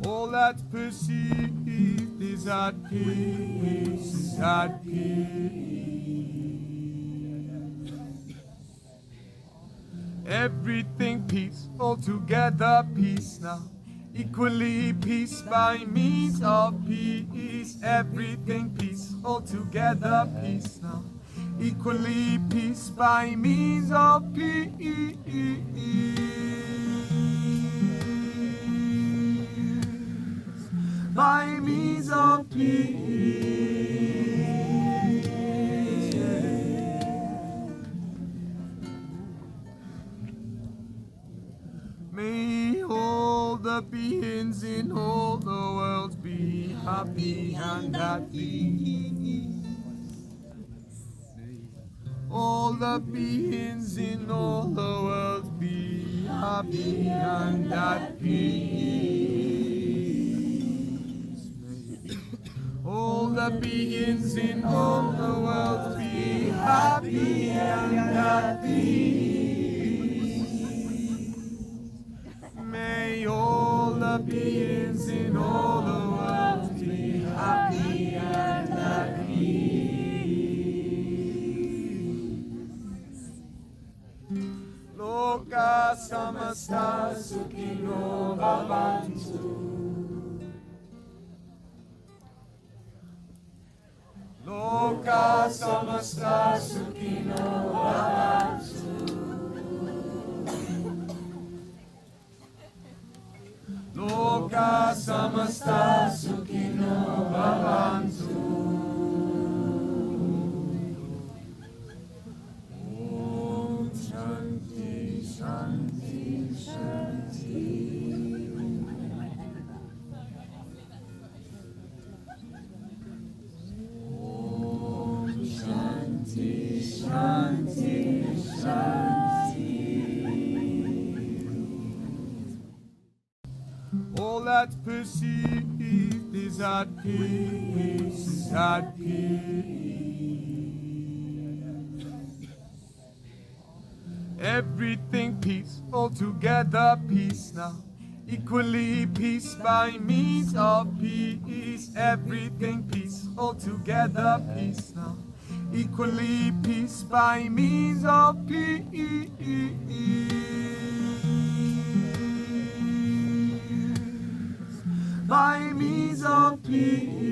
All that's perceived is at peace, is at peace. Everything peace, altogether peace now. Equally peace by means of peace. Everything peace, altogether peace now. Equally peace by means of peace. By means of peace. May all the beings in all the worlds be happy and at peace. All the beings in all the worlds be happy and at peace. All the beings in all the worlds be happy and at peace. May all the beings in all the world be happy and at peace. Loka samasta sukhino bhavantu. Loka samasta sukhino bhavantu. Loka samasta sukhino bhavantu. Om Shanti, Shanti, Shanti. Om Shanti, Shanti, Shanti. All that's perceived is at peace, is at peace. Everything peace, altogether peace now. Equally peace by means of peace. Everything peace, altogether peace now. Equally peace by means of peace. By means of peace.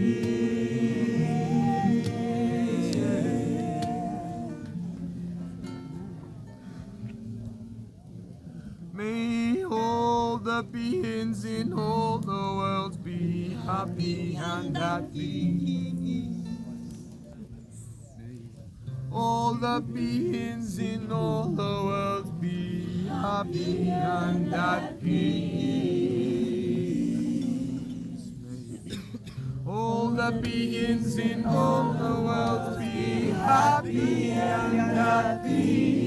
May all the beings in all the worlds be happy and at peace. All the beings in all the worlds be happy and at peace. All the beings in all the world be happy and at peace.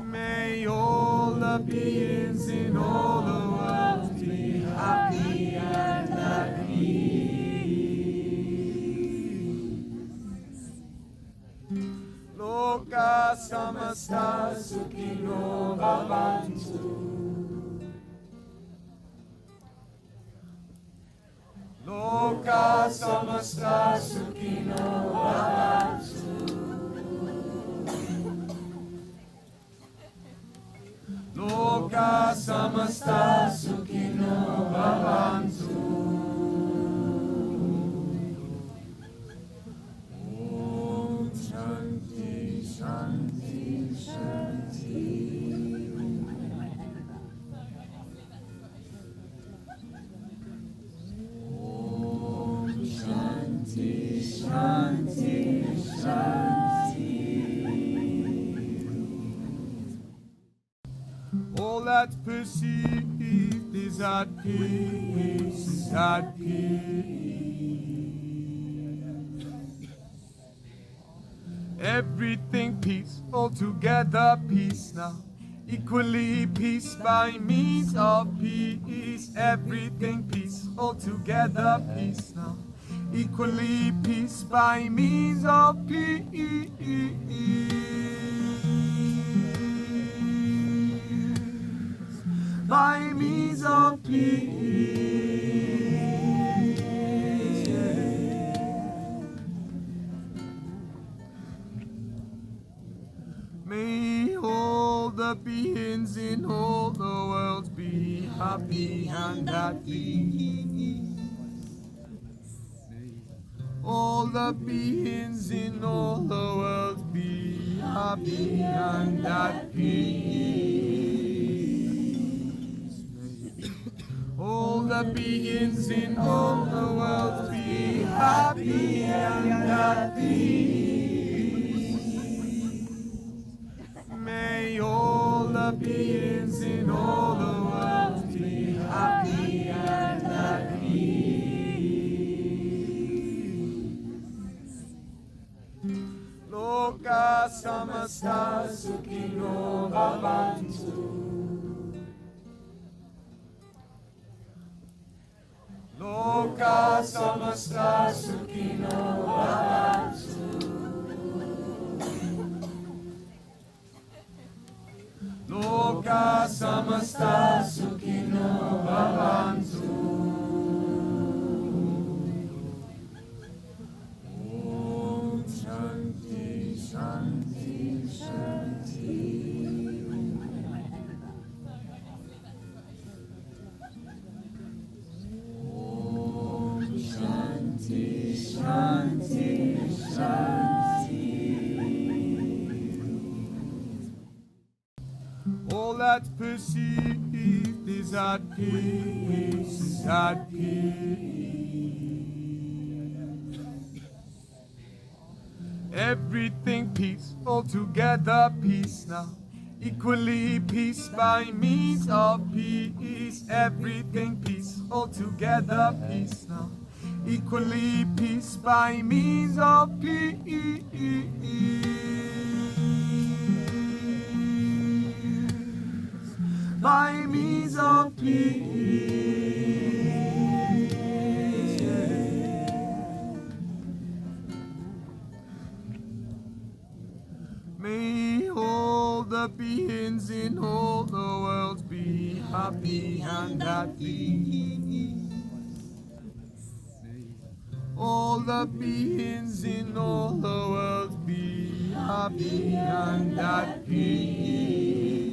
May all the beings in all the world be happy and at peace. Loka samasta sukhino bhavantu. Loka samasta sukhino bhavantu. Loka samasta sukhino bhavantu. Om Shanti, Shanti, Shanti. Shanti, Shanti. All that's perceived is at peace, is at peace. Everything peace, altogether peace now. Equally peace by means of peace. Everything peace, altogether peace now. Equally peace by means of peace. by means of peace. May all the beings in all the world be happy and at peace. All the beings in all the world be happy and at peace. All the beings in all the world be happy and at peace. May all the beings in all the world be happy and at peace. Loka samasta sukhino bhavantu. Loka samasta sukhino bhavantu. Loka samasta sukhino bhavantu. Om Shanti Shanti Shanti. Om Shanti Shanti Shanti. All that perceived is at peace, is at peace. Everything peace, altogether peace now. Equally peace by means of peace. Everything peace, altogether peace now. Equally peace by means of peace. By means of peace. May all the beings in all the world be happy and at peace. All the beings in all the world be happy and at peace.